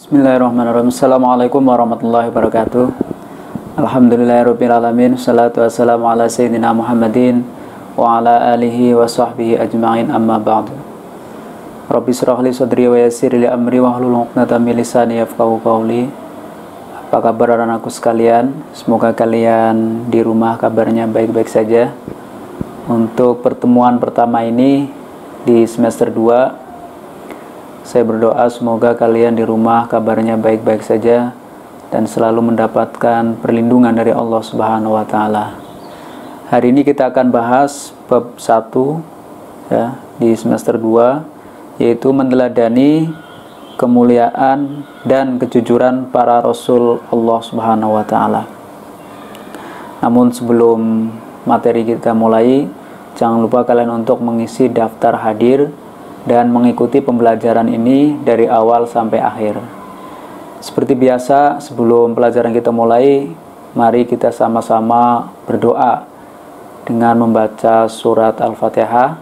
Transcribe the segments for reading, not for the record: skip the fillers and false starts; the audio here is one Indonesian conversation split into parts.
Bismillahirrahmanirrahim. Assalamualaikum warahmatullahi wabarakatuh. Alhamdulillahirrabbilalamin. Salatu wassalamu ala sayyidina Muhammadin wa ala alihi wa sahbihi ajma'in, amma ba'du. Rabbi shrah li sadri wa yassir li amri wahlul 'uqdatam min lisani yafqahu qawli. Apa kabar anakku sekalian? Semoga kalian di rumah kabarnya baik-baik saja. Untuk pertemuan pertama ini di semester 2, saya berdoa semoga kalian di rumah kabarnya baik-baik saja dan selalu mendapatkan perlindungan dari Allah Subhanahu wa taala. Hari ini kita akan bahas bab 1 ya, di semester 2, yaitu meneladani kemuliaan dan kejujuran para rasul Allah Subhanahu wa taala. Namun sebelum materi kita mulai, jangan lupa kalian untuk mengisi daftar hadir dan mengikuti pembelajaran ini dari awal sampai akhir. Seperti biasa, sebelum pelajaran kita mulai, mari kita sama-sama berdoa dengan membaca surat Al-Fatihah.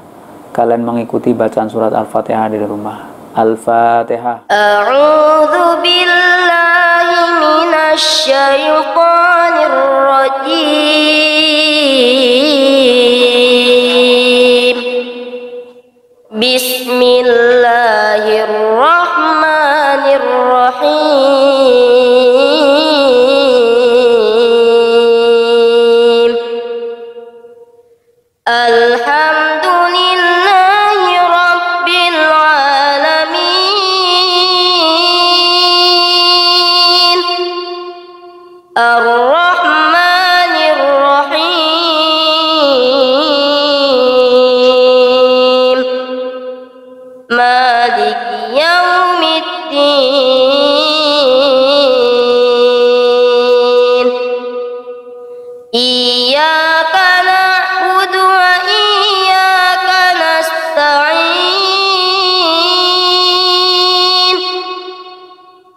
Kalian mengikuti bacaan surat Al-Fatihah di rumah. Al-Fatihah. A'udzu billahi minasy syaithanir rajim. Bismillahirrahmanirrahim. Alhamdulillahi rabbil alamin. Ar-Rahmanir Rahim. Maliki yaumiddin. Iyyaka na'budu wa iyyaka nasta'in.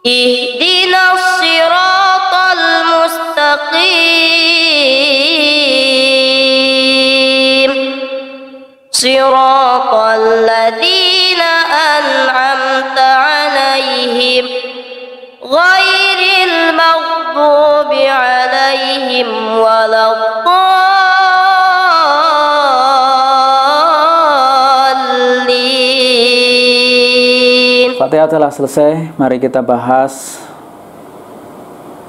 Ihdinas siratal mustaqim. Siratal ladzina an'amta 'alaihim ghairil maghdubi 'alaihim waladdallin. Fatihah telah selesai, mari kita bahas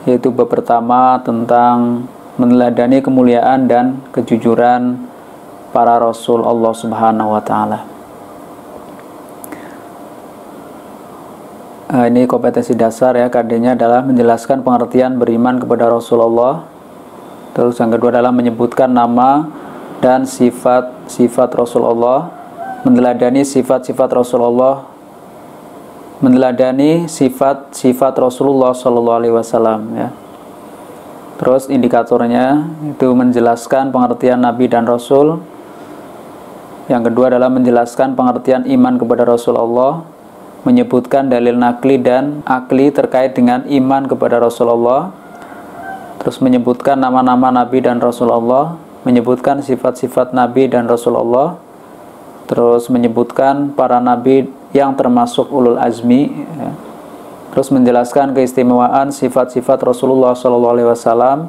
yaitu bab pertama tentang meneladani kemuliaan dan kejujuran para rasul Allah Subhanahu wa taala. Ini kompetensi dasar ya, KD-nya adalah menjelaskan pengertian beriman kepada Rasulullah. Terus yang kedua adalah menyebutkan nama dan sifat-sifat Rasulullah, meneladani sifat-sifat Rasulullah, meneladani sifat-sifat Rasulullah Shallallahu Alaihi Wasallam ya. Terus indikatornya itu menjelaskan pengertian Nabi dan Rasul. Yang kedua adalah menjelaskan pengertian iman kepada Rasulullah, menyebutkan dalil nakli dan akli terkait dengan iman kepada Rasulullah. Terus menyebutkan nama-nama Nabi dan Rasulullah, menyebutkan sifat-sifat Nabi dan Rasulullah. Terus menyebutkan para Nabi yang termasuk ulul azmi ya. Terus menjelaskan keistimewaan sifat-sifat Rasulullah SAW.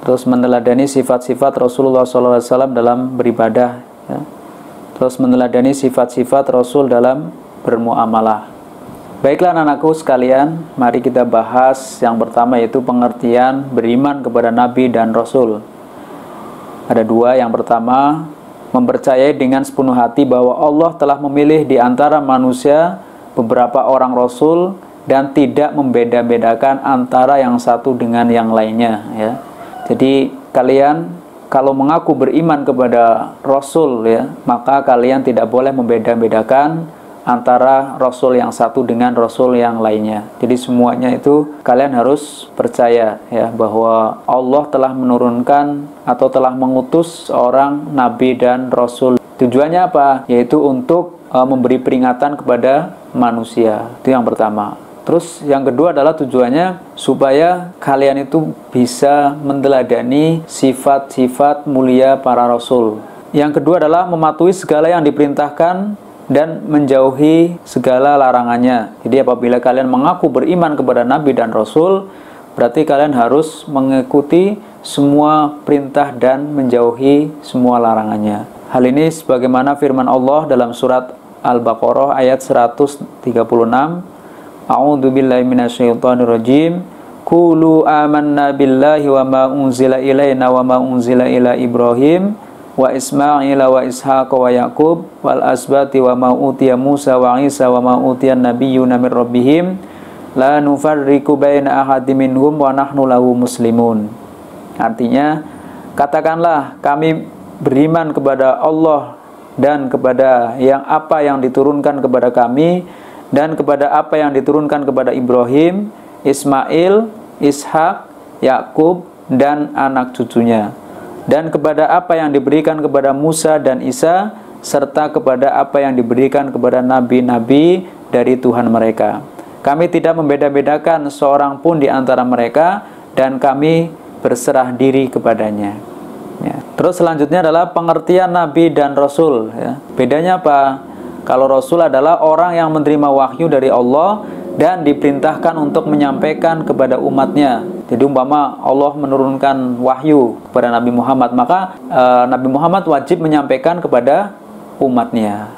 Terus meneladani sifat-sifat Rasulullah SAW dalam beribadah ya. Terus meneladani sifat-sifat Rasul dalam bermuamalah. Baiklah anak-anakku sekalian, mari kita bahas yang pertama, yaitu pengertian beriman kepada Nabi dan Rasul. Ada dua. Yang pertama, mempercayai dengan sepenuh hati bahwa Allah telah memilih di antara manusia beberapa orang Rasul dan tidak membeda-bedakan antara yang satu dengan yang lainnya ya. Jadi kalian kalau mengaku beriman kepada Rasul ya, maka kalian tidak boleh membeda-bedakan antara Rasul yang satu dengan Rasul yang lainnya. Jadi semuanya itu kalian harus percaya ya, bahwa Allah telah menurunkan atau telah mengutus seorang Nabi dan Rasul. Tujuannya apa? Yaitu untuk memberi peringatan kepada manusia. Itu yang pertama. Terus yang kedua adalah tujuannya supaya kalian itu bisa meneladani sifat-sifat mulia para Rasul. Yang kedua adalah mematuhi segala yang diperintahkan dan menjauhi segala larangannya. Jadi apabila kalian mengaku beriman kepada Nabi dan Rasul, berarti kalian harus mengikuti semua perintah dan menjauhi semua larangannya. Hal ini sebagaimana firman Allah dalam surat Al-Baqarah ayat 136. A'udzu billahi minasyaitonir rajim. Qulu amanna billahi wa ma unzila ilaina wa ma unzila ila Ibrahim wa Ismail wa Ishaq wa Yaqub wal asbati wa ma utiya Musa wa Isa wa ma utiyan nabiyyuna min rabbihim la nufarriqu baina ahadin minhum wa nahnu lahu muslimun. Artinya, katakanlah kami beriman kepada Allah dan kepada apa yang diturunkan kepada kami dan kepada apa yang diturunkan kepada Ibrahim, Ismail, Ishak, Yakub dan anak cucunya, dan kepada apa yang diberikan kepada Musa dan Isa, serta kepada apa yang diberikan kepada nabi-nabi dari Tuhan mereka. Kami tidak membeda-bedakan seorang pun di antara mereka, dan kami berserah diri kepadanya. Ya. Terus selanjutnya adalah pengertian Nabi dan Rasul. Ya. Bedanya apa? Kalau Rasul adalah orang yang menerima wahyu dari Allah dan diperintahkan untuk menyampaikan kepada umatnya. Jadi umpama Allah menurunkan wahyu kepada Nabi Muhammad, maka Nabi Muhammad wajib menyampaikan kepada umatnya.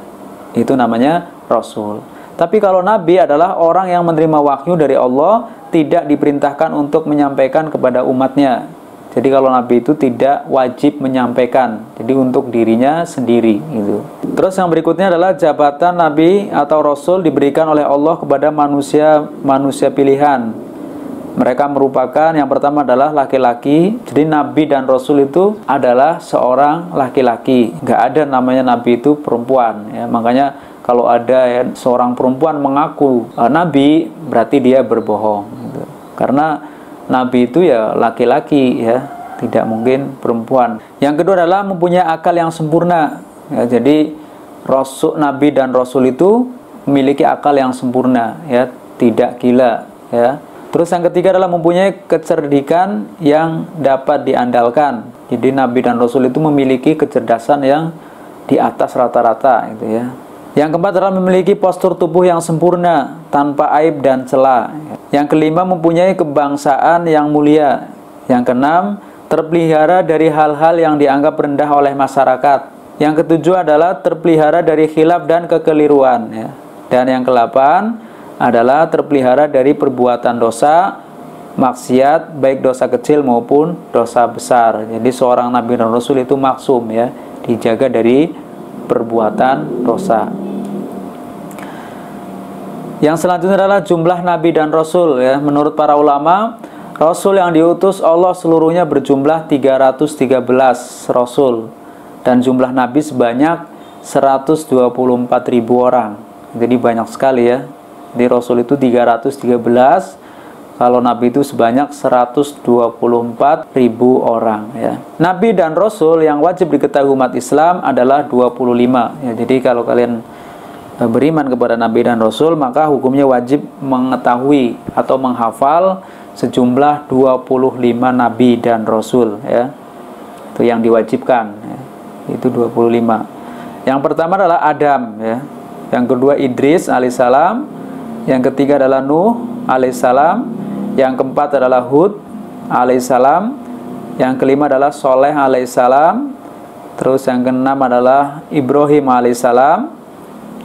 Itu namanya Rasul. Tapi kalau Nabi adalah orang yang menerima wahyu dari Allah, tidak diperintahkan untuk menyampaikan kepada umatnya. Jadi kalau Nabi itu tidak wajib menyampaikan, jadi untuk dirinya sendiri gitu. Terus yang berikutnya adalah jabatan Nabi atau Rasul diberikan oleh Allah kepada manusia pilihan. Mereka merupakan, yang pertama adalah laki-laki. Jadi Nabi dan Rasul itu adalah seorang laki-laki. Nggak ada namanya Nabi itu perempuan. Ya. Makanya kalau ada seorang perempuan mengaku Nabi, berarti dia berbohong. Gitu. Karena Nabi itu ya laki-laki, ya, tidak mungkin perempuan. Yang kedua adalah mempunyai akal yang sempurna. Ya, jadi Nabi dan Rasul itu memiliki akal yang sempurna, ya, tidak gila, ya. Terus yang ketiga adalah mempunyai kecerdikan yang dapat diandalkan. Jadi Nabi dan Rasul itu memiliki kecerdasan yang di atas rata-rata, gitu ya. Yang keempat adalah memiliki postur tubuh yang sempurna, tanpa aib dan celah. Yang kelima, mempunyai kebangsaan yang mulia. Yang keenam, terpelihara dari hal-hal yang dianggap rendah oleh masyarakat. Yang ketujuh adalah terpelihara dari khilaf dan kekeliruan. Ya. Dan yang kedelapan adalah terpelihara dari perbuatan dosa, maksiat, baik dosa kecil maupun dosa besar. Jadi seorang Nabi dan Rasul itu maksum, ya, dijaga dari perbuatan dosa. Yang selanjutnya adalah jumlah Nabi dan Rasul, ya. Menurut para ulama, Rasul yang diutus Allah seluruhnya berjumlah 313 Rasul, dan jumlah Nabi sebanyak 124.000 orang. Jadi banyak sekali, ya. Di Rasul itu 313, kalau Nabi itu sebanyak 124.000 orang, ya. Nabi dan Rasul yang wajib diketahui umat Islam adalah 25. Ya, jadi kalau kalian beriman kepada Nabi dan Rasul, maka hukumnya wajib mengetahui atau menghafal sejumlah 25 Nabi dan Rasul, ya. Itu yang diwajibkan, ya. Itu 25. Yang pertama adalah Adam, ya. Yang kedua Idris alaihissalam. Yang ketiga adalah Nuh alaihissalam. Yang keempat adalah Hud alaihissalam. Yang kelima adalah Soleh alaihissalam. Terus yang keenam adalah Ibrahim alaihissalam.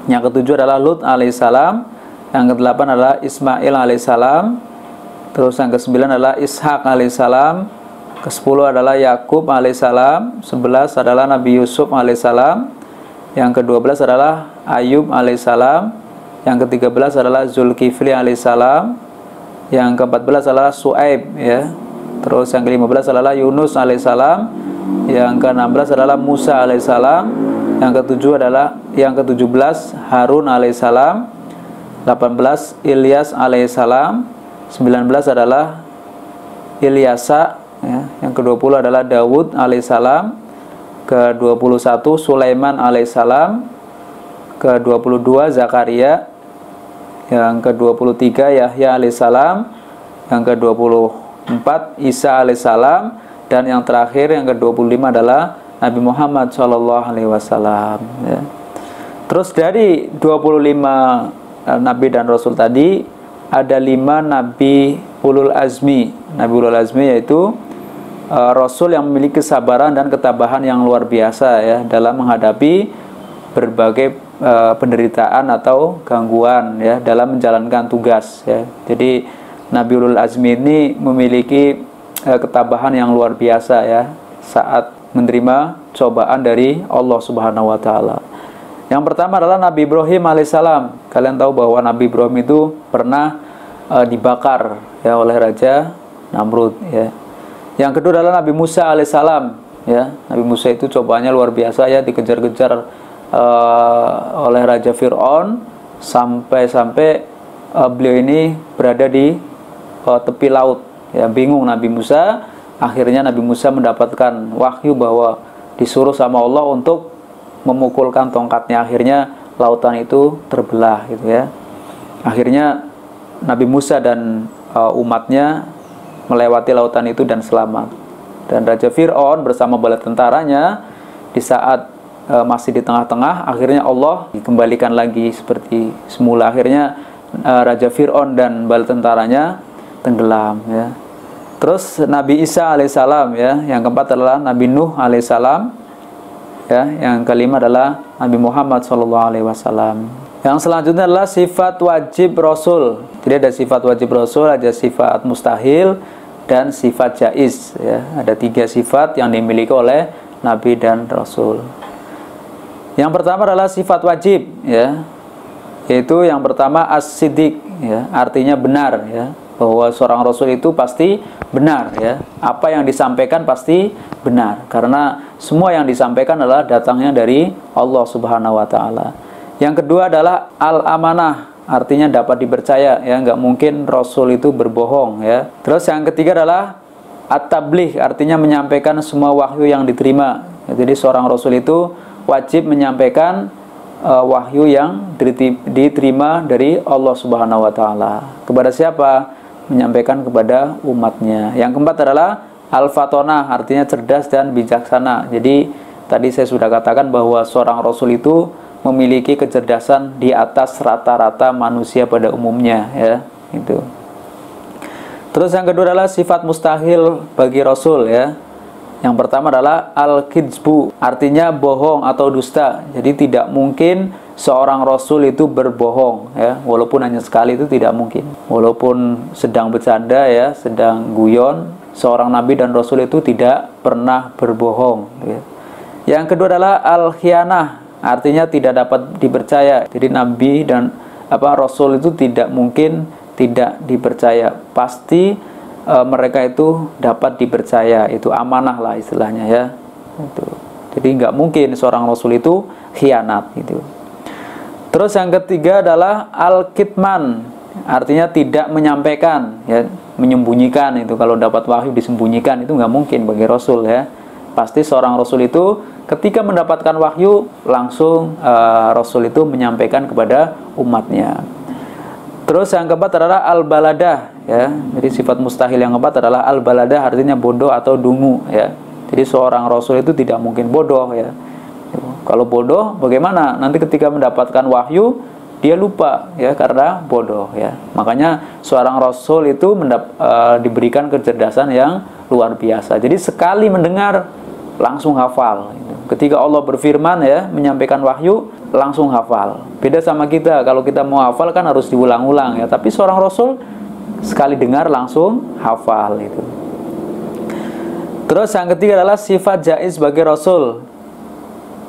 Yang ketujuh adalah Lut alaihissalam. Yang kedelapan adalah Ismail alaihissalam. Terus yang kesembilan adalah Ishak alaihissalam. Ke-10 adalah Yakub alaihissalam. 11 adalah Nabi Yusuf alaihissalam. Yang ke-12 adalah Ayub alaihissalam. Yang ke-13 adalah Zulkifli alaihissalam. Yang ke-14 adalah Su'aib, ya. Terus yang ke-15 adalah Yunus alaihissalam. Yang ke-16 adalah Musa alaihissalam. Yang ke-17 Harun alaihissalam. 18 Ilyas alaihissalam. 19 adalah Ilyasa, ya. Yang ke-20 adalah Dawud alaihissalam. Ke-21 Sulaiman alaihissalam. Ke-22 Zakaria. Yang ke-23 Yahya alaihissalam. Yang ke-24 Isa alaihissalam. Dan yang terakhir yang ke-25 adalah Nabi Muhammad SAW, ya. Terus dari 25 nabi dan rasul tadi ada 5 nabi ulul azmi. Nabi ulul azmi yaitu rasul yang memiliki kesabaran dan ketabahan yang luar biasa ya dalam menghadapi berbagai penderitaan atau gangguan ya dalam menjalankan tugas ya. Jadi Nabi ulul azmi ini memiliki ketabahan yang luar biasa ya saat menerima cobaan dari Allah Subhanahu wa taala. Yang pertama adalah Nabi Ibrahim alaihissalam. Kalian tahu bahwa Nabi Ibrahim itu pernah dibakar ya oleh Raja Namrud ya. Yang kedua adalah Nabi Musa alaihissalam ya. Nabi Musa itu cobaannya luar biasa ya, dikejar-kejar oleh Raja Fir'aun sampai beliau ini berada di tepi laut ya. Bingung Nabi Musa. Akhirnya Nabi Musa mendapatkan wahyu bahwa disuruh sama Allah untuk memukulkan tongkatnya, akhirnya lautan itu terbelah gitu ya. Akhirnya Nabi Musa dan umatnya melewati lautan itu dan selamat. Dan Raja Fir'aun bersama bala tentaranya di saat masih di tengah-tengah, akhirnya Allah dikembalikan lagi seperti semula. Akhirnya Raja Fir'aun dan bala tentaranya tenggelam ya. Terus Nabi Isa alaihissalam ya. Yang keempat adalah Nabi Nuh alaihissalam ya, yang kelima adalah Nabi Muhammad SAW. Yang selanjutnya adalah sifat wajib Rasul. Jadi ada sifat wajib Rasul, ada sifat mustahil, dan sifat jaiz ya. Ada 3 sifat yang dimiliki oleh Nabi dan Rasul. Yang pertama adalah sifat wajib ya, yaitu yang pertama as-siddiq ya, artinya benar ya, bahwa seorang Rasul itu pasti benar ya, apa yang disampaikan pasti benar, karena semua yang disampaikan adalah datangnya dari Allah Subhanahu wa taala. Yang kedua adalah al-amanah, artinya dapat dipercaya ya, nggak mungkin Rasul itu berbohong ya. Terus yang ketiga adalah at-tabligh, artinya menyampaikan semua wahyu yang diterima ya. Jadi seorang Rasul itu wajib menyampaikan wahyu yang diterima dari Allah Subhanahu wa taala. Kepada siapa? Menyampaikan kepada umatnya. Yang keempat adalah al-fatonah, artinya cerdas dan bijaksana. Jadi tadi saya sudah katakan bahwa seorang Rasul itu memiliki kecerdasan di atas rata-rata manusia pada umumnya ya, itu. Terus yang kedua adalah sifat mustahil bagi Rasul ya. Yang pertama adalah al-kidzbu, artinya bohong atau dusta. Jadi tidak mungkin seorang Rasul itu berbohong ya, walaupun hanya sekali itu tidak mungkin. Walaupun sedang bercanda ya, sedang guyon, seorang Nabi dan Rasul itu tidak pernah berbohong ya. Yang kedua adalah al-khianah, artinya tidak dapat dipercaya. Jadi Nabi dan Rasul itu tidak mungkin tidak dipercaya. Pasti mereka itu dapat dipercaya, itu amanah lah istilahnya ya. Itu. Jadi nggak mungkin seorang Rasul itu khianat gitu. Terus yang ketiga adalah al-kitman, artinya tidak menyampaikan ya, menyembunyikan. Itu kalau dapat wahyu disembunyikan itu nggak mungkin bagi Rasul ya. Pasti seorang Rasul itu ketika mendapatkan wahyu langsung Rasul itu menyampaikan kepada umatnya. Terus yang keempat adalah al-baladah ya. Jadi sifat mustahil yang keempat adalah al-baladah, artinya bodoh atau dungu ya. Jadi seorang Rasul itu tidak mungkin bodoh ya. Kalau bodoh bagaimana? Nanti ketika mendapatkan wahyu dia lupa ya, karena bodoh ya. Makanya seorang Rasul itu diberikan kecerdasan yang luar biasa. Jadi sekali mendengar langsung hafal. Ketika Allah berfirman ya, menyampaikan wahyu langsung hafal. Beda sama kita, kalau kita mau hafal kan harus diulang-ulang ya. Tapi seorang Rasul sekali dengar langsung hafal itu. Terus yang ketiga adalah sifat jaiz bagi Rasul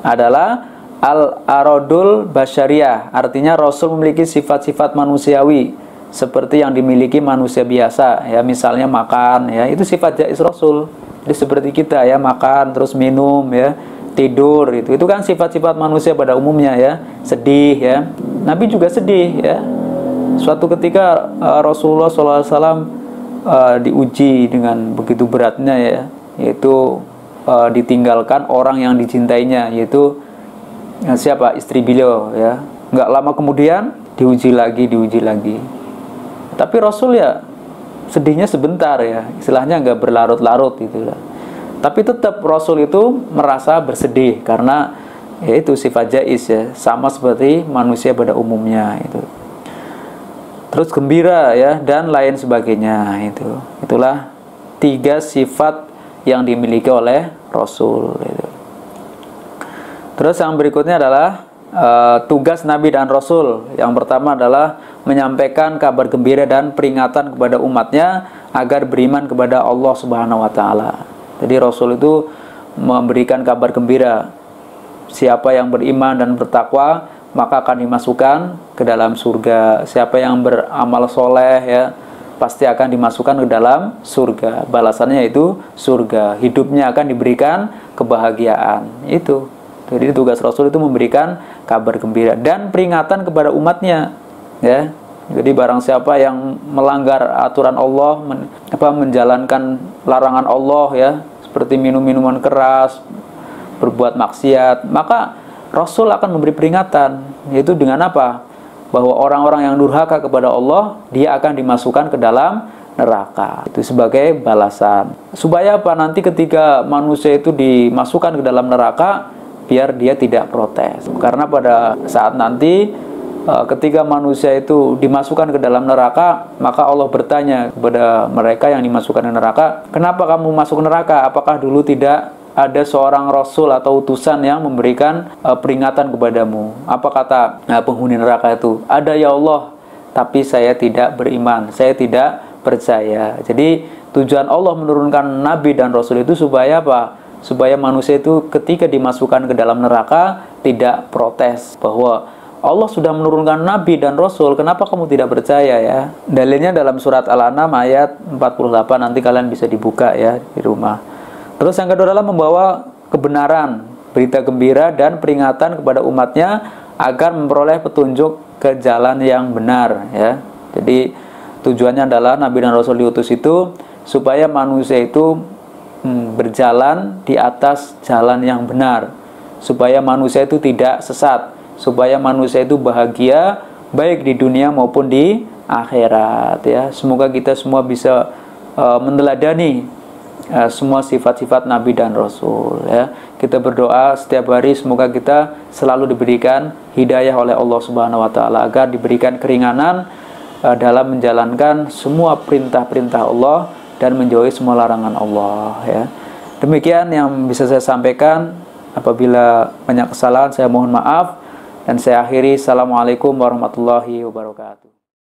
adalah al-aradul basyariyah, artinya Rasul memiliki sifat-sifat manusiawi seperti yang dimiliki manusia biasa ya, misalnya makan ya, itu sifat jaiz Rasul. Jadi seperti kita ya, makan terus minum ya, tidur, itu kan sifat-sifat manusia pada umumnya ya. Sedih ya, Nabi juga sedih ya. Suatu ketika Rasulullah SAW diuji dengan begitu beratnya ya, yaitu ditinggalkan orang yang dicintainya, yaitu siapa? Istri beliau ya. Nggak lama kemudian diuji lagi. Tapi Rasul ya sedihnya sebentar ya, istilahnya nggak berlarut-larut gitu lah. Tapi tetap Rasul itu merasa bersedih karena yaitu sifat jaiz ya, sama seperti manusia pada umumnya itu. Terus gembira ya dan lain sebagainya itu. Itulah 3 sifat yang dimiliki oleh Rasul itu. Terus yang berikutnya adalah tugas Nabi dan Rasul. Yang pertama adalah menyampaikan kabar gembira dan peringatan kepada umatnya agar beriman kepada Allah Subhanahu wa taala. Jadi Rasul itu memberikan kabar gembira. Siapa yang beriman dan bertakwa maka akan dimasukkan ke dalam surga. Siapa yang beramal soleh ya pasti akan dimasukkan ke dalam surga. Balasannya itu surga. Hidupnya akan diberikan kebahagiaan. Itu. Jadi tugas Rasul itu memberikan kabar gembira dan peringatan kepada umatnya. Ya. Jadi barang siapa yang melanggar aturan Allah, menjalankan larangan Allah ya, seperti minum minuman keras, berbuat maksiat, maka Rasul akan memberi peringatan, yaitu dengan apa? Bahwa orang-orang yang durhaka kepada Allah, dia akan dimasukkan ke dalam neraka. Itu sebagai balasan. Supaya apa? Nanti ketika manusia itu dimasukkan ke dalam neraka, biar dia tidak protes. Karena pada saat nanti ketika manusia itu dimasukkan ke dalam neraka, maka Allah bertanya kepada mereka yang dimasukkan ke neraka, kenapa kamu masuk neraka? Apakah dulu tidak ada seorang Rasul atau utusan yang memberikan peringatan kepadamu? Apa kata penghuni neraka itu? Ada ya Allah, tapi saya tidak beriman, saya tidak percaya. Jadi tujuan Allah menurunkan Nabi dan Rasul itu supaya apa? Supaya manusia itu ketika dimasukkan ke dalam neraka tidak protes bahwa Allah sudah menurunkan Nabi dan Rasul, kenapa kamu tidak percaya ya? Dalilnya dalam surat Al-An'am ayat 48, nanti kalian bisa dibuka ya di rumah. Terus yang kedua adalah membawa kebenaran, berita gembira dan peringatan kepada umatnya agar memperoleh petunjuk ke jalan yang benar ya. Jadi tujuannya adalah Nabi dan Rasul diutus itu supaya manusia itu berjalan di atas jalan yang benar, supaya manusia itu tidak sesat, supaya manusia itu bahagia baik di dunia maupun di akhirat ya. Semoga kita semua bisa meneladani semua sifat-sifat Nabi dan Rasul ya. Kita berdoa setiap hari semoga kita selalu diberikan hidayah oleh Allah Subhanahu wa taala agar diberikan keringanan dalam menjalankan semua perintah-perintah Allah dan menjauhi semua larangan Allah ya. Demikian yang bisa saya sampaikan. Apabila banyak kesalahan saya mohon maaf dan saya akhiri. Assalamualaikum warahmatullahi wabarakatuh.